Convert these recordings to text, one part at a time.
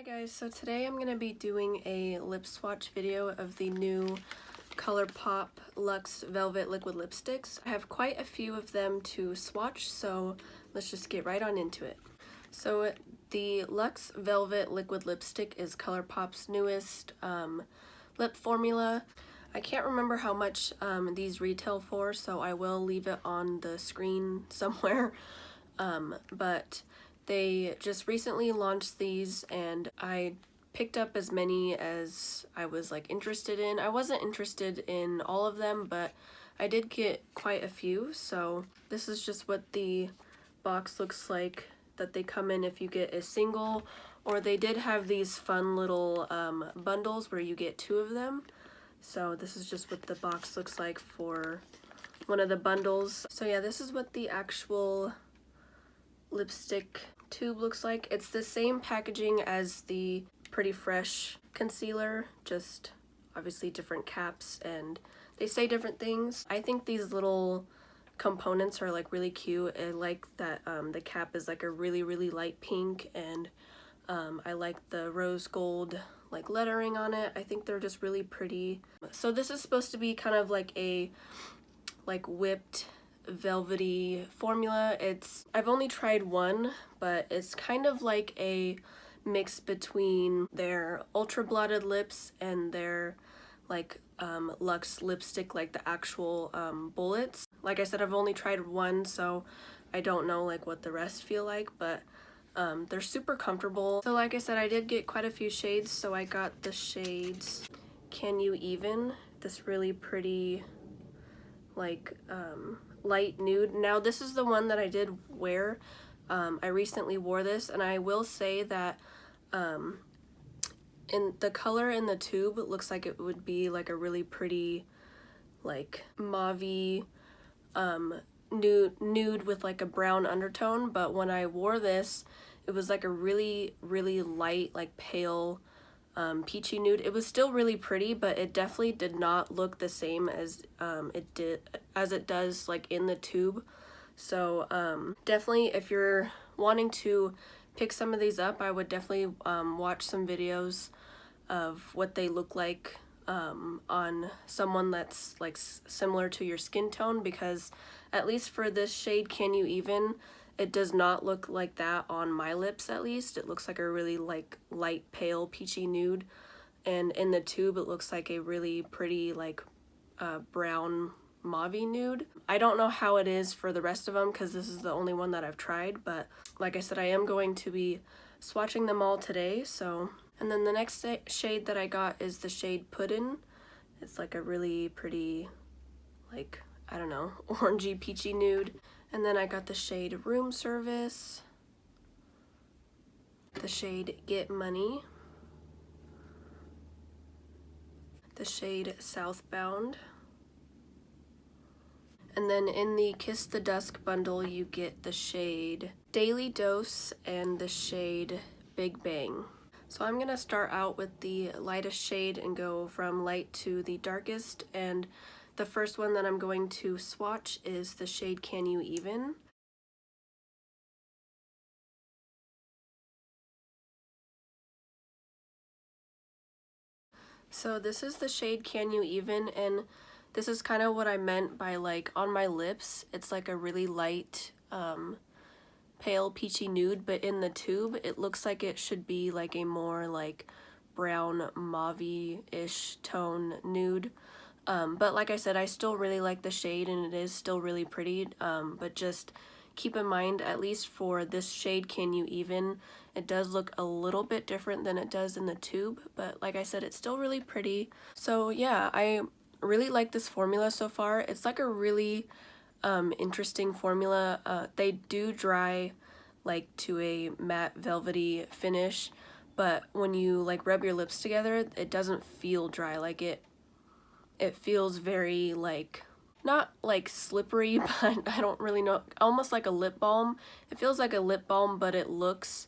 Hi guys, so today I'm going to be doing a lip swatch video of the new Colourpop Lux Velvet Liquid Lipsticks. I have quite a few of them to swatch, so let's just get right on into it. So the Lux Velvet Liquid Lipstick is Colourpop's newest lip formula. I can't remember how much these retail for, so I will leave it on the screen somewhere, but they just recently launched these and I picked up as many as I was interested in. I wasn't interested in all of them, but I did get quite a few. So this is just what the box looks like that they come in if you get a single, or they did have these fun little bundles where you get two of them. So this is just what the box looks like for one of the bundles. So yeah, this is what the actual lipstick tube looks like. It's the same packaging as the Pretty Fresh concealer, just obviously different caps, and they say different things. I think these little components are really cute. I like that the cap is a really light pink, and I like the rose gold lettering on it. I think they're just really pretty. So this is supposed to be kind of a whipped velvety formula. I've only tried one, but it's kind of like a mix between their ultra blotted lips and their Luxe lipstick, the actual bullets. Like I said, I've only tried one, so I don't know what the rest feel like, but they're super comfortable. So like I said, I did get quite a few shades. So I got the shades Can You Even, this really pretty light nude. Now this is the one that I did wear. I recently wore this, and I will say that in the color in the tube, it looks like it would be a really pretty mauve-y nude with a brown undertone, but when I wore this, it was a really light pale peachy nude. It was still really pretty, but it definitely did not look the same as it does in the tube. So definitely, if you're wanting to pick some of these up, I would definitely watch some videos of what they look like on someone that's similar to your skin tone, because at least for this shade Can You Even, it does not look like that on my lips. At least it looks like a really light pale peachy nude, and in the tube it looks like a really pretty brown mauve nude. I don't know how it is for the rest of them because this is the only one that I've tried, but like I said, I am going to be swatching them all today. So, and then the next shade that I got is the shade Puddin'. It's a really pretty I don't know, orangey peachy nude. And then I got the shade Room Service, the shade Get Money, the shade Southbound, and then in the Kiss the Dusk bundle you get the shade Daily Dose and the shade Big Bang. So I'm gonna start out with the lightest shade and go from light to the darkest, and the first one that I'm going to swatch is the shade Can You Even. So this is the shade Can You Even, and this is kind of what I meant by on my lips, it's a really light pale peachy nude, but in the tube it looks like it should be a more brown mauve-ish tone nude. But like I said, I still really like the shade and it is still really pretty, but just keep in mind, at least for this shade Can You Even, it does look a little bit different than it does in the tube, but like I said, it's still really pretty. So yeah, I really like this formula so far. It's a really interesting formula. They do dry to a matte velvety finish, but when you rub your lips together, it doesn't feel dry. It feels very not slippery, but I don't really know, almost like a lip balm. It feels like a lip balm, but it looks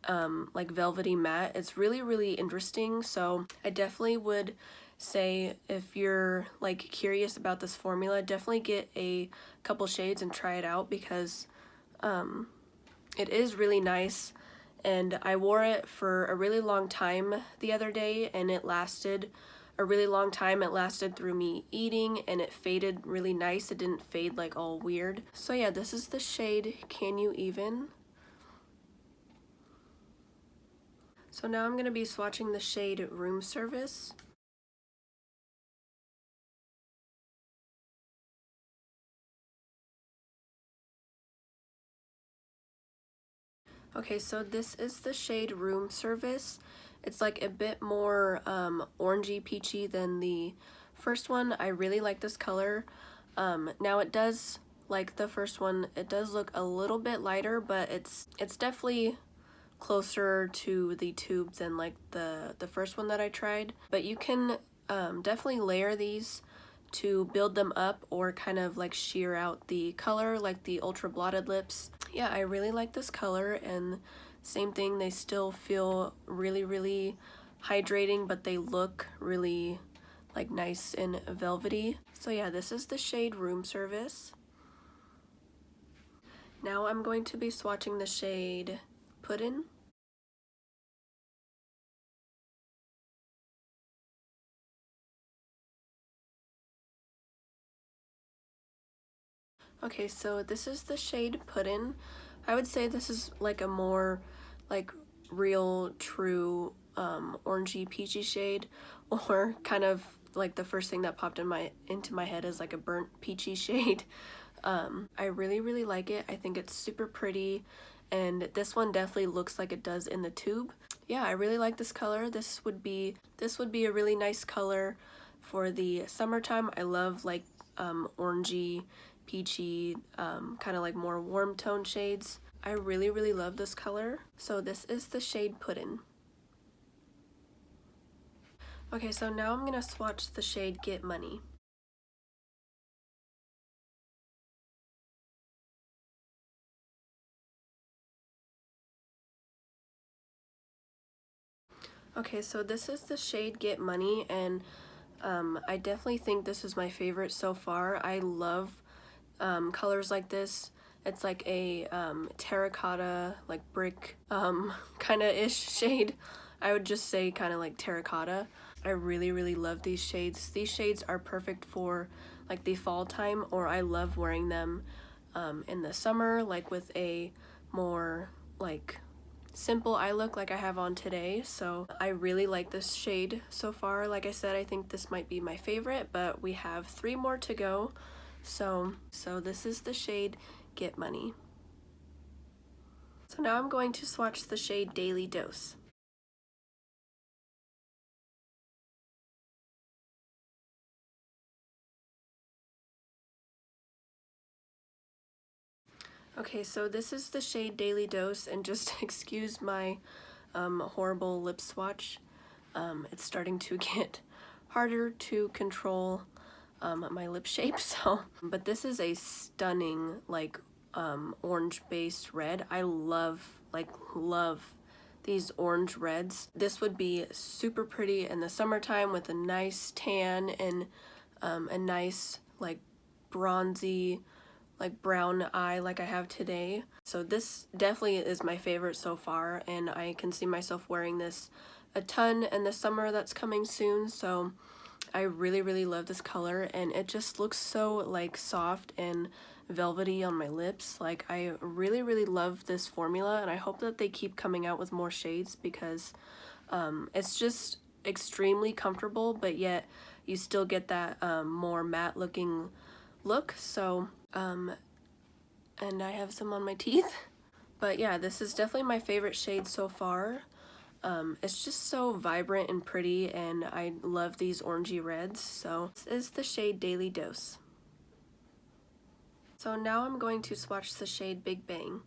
velvety matte. It's really interesting. So I definitely would say, if you're curious about this formula, definitely get a couple shades and try it out, because it is really nice. and I wore it for a really long time the other day, and it lasted a really long time. It lasted through me eating, and it faded really nice. It didn't fade like all weird. So yeah, this is the shade Can You Even? So now I'm going to be swatching the shade Room Service. Okay, so this is the shade Room Service. It's like a bit more orangey peachy than the first one. I really like this color. Now it does, like the first one, it does look a little bit lighter, but it's definitely closer to the tube than like the first one that I tried. But you can definitely layer these to build them up or kind of like sheer out the color like the ultra blotted lips. Yeah, I really like this color, and same thing, they still feel really hydrating, but they look really like nice and velvety. So yeah, this is the shade Room Service. Now I'm going to be swatching the shade Puddin'. Okay, so this is the shade Puddin'. I would say this is like a more like real true orangey peachy shade, or kind of like the first thing that popped into my head is like a burnt peachy shade. I really like it. I think it's super pretty, and this one definitely looks like it does in the tube. Yeah, I really like this color. This would be a really nice color for the summertime. I love like orangey, peachy, kind of like more warm tone shades. I really love this color. So this is the shade Puddin'. Okay, so now I'm gonna swatch the shade Get Money. Okay, so this is the shade Get Money, and I definitely think this is my favorite so far. I love colors like this. It's like a terracotta, like brick kind of ish shade. I would just say kind of like terracotta. I really love these shades. These shades are perfect for like the fall time, or I love wearing them in the summer, like with a more like simple eye look like I have on today. So I really like this shade so far. Like I said, I think this might be my favorite, but we have 3 more to go. So this is the shade Get Money. So now I'm going to swatch the shade Daily Dose. Okay, so this is the shade Daily Dose, and just excuse my horrible lip swatch. It's starting to get harder to control my lip shape, so. But this is a stunning, like, orange-based red. I love these orange reds. This would be super pretty in the summertime with a nice tan and a nice, like, bronzy, like brown eye like I have today. So this definitely is my favorite so far, and I can see myself wearing this a ton in the summer that's coming soon. So I really love this color, and it just looks so like soft and velvety on my lips. Like I really love this formula, and I hope that they keep coming out with more shades, because it's just extremely comfortable, but yet you still get that more matte looking look. So and I have some on my teeth. But yeah, this is definitely my favorite shade so far. It's just so vibrant and pretty, and I love these orangey reds. So this is the shade Daily Dose. So now I'm going to swatch the shade Big Bang.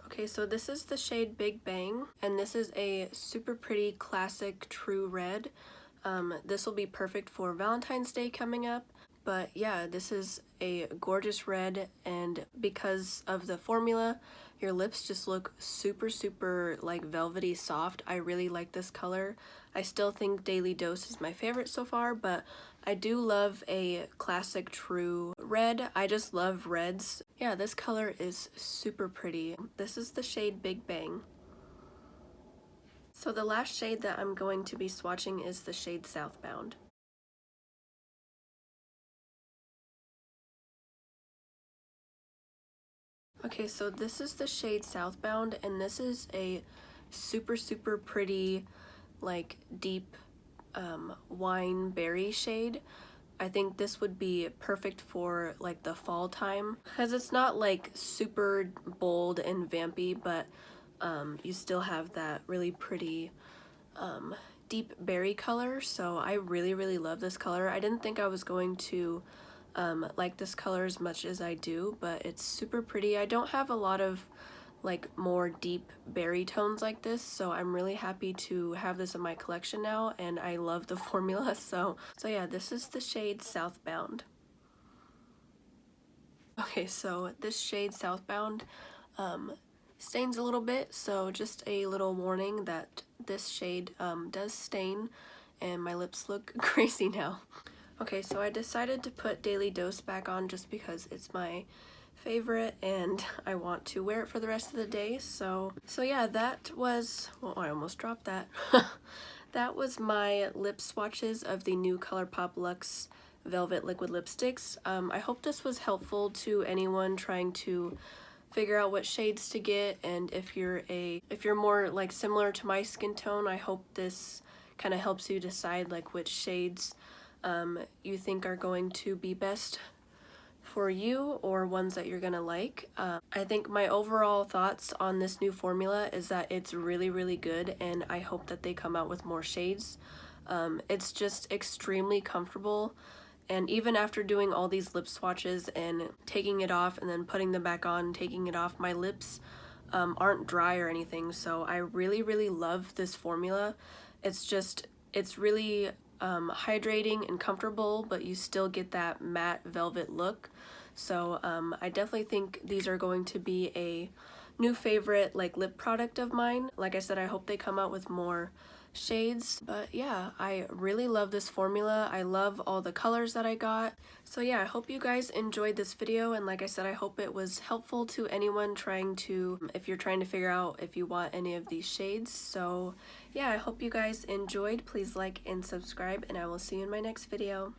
Okay, so this is the shade Big Bang, and this is a super pretty classic true red. This will be perfect for Valentine's Day coming up. But yeah, this is a gorgeous red, and because of the formula, your lips just look super like velvety soft. I really like this color. I still think Daily Dose is my favorite so far, but I do love a classic true red. I just love reds. Yeah, this color is super pretty. This is the shade Big Bang. So the last shade that I'm going to be swatching is the shade Southbound. Okay, so this is the shade Southbound, and this is a super pretty, like, deep wine berry shade. I think this would be perfect for like the fall time because it's not like super bold and vampy, but you still have that really pretty deep berry color. So I really love this color. I didn't think I was going to like this color as much as I do, but it's super pretty. I don't have a lot of like more deep berry tones like this, so I'm really happy to have this in my collection now, and I love the formula. So yeah, this is the shade Southbound. Okay, so this shade Southbound stains a little bit, so just a little warning that this shade does stain, and my lips look crazy now. Okay, so I decided to put Daily Dose back on just because it's my favorite and I want to wear it for the rest of the day. So yeah, that was, well, I almost dropped that. That was my lip swatches of the new Colourpop Lux Velvet Liquid Lipsticks. I hope this was helpful to anyone trying to figure out what shades to get, and if you're more like similar to my skin tone, I hope this kind of helps you decide like which shades you think are going to be best for you or ones that you're gonna like. I think my overall thoughts on this new formula is that it's really good, and I hope that they come out with more shades. It's just extremely comfortable, and even after doing all these lip swatches and taking it off and then putting them back on, taking it off, my lips aren't dry or anything. So I really love this formula. It's really hydrating and comfortable, but you still get that matte velvet look. So I definitely think these are going to be a new favorite like lip product of mine. Like I said, I hope they come out with more shades, but yeah, I really love this formula. I love all the colors that I got. So yeah, I hope you guys enjoyed this video, and like I said, I hope it was helpful to anyone trying to, if you're trying to figure out if you want any of these shades. So yeah, I hope you guys enjoyed. Please like and subscribe, and I will see you in my next video.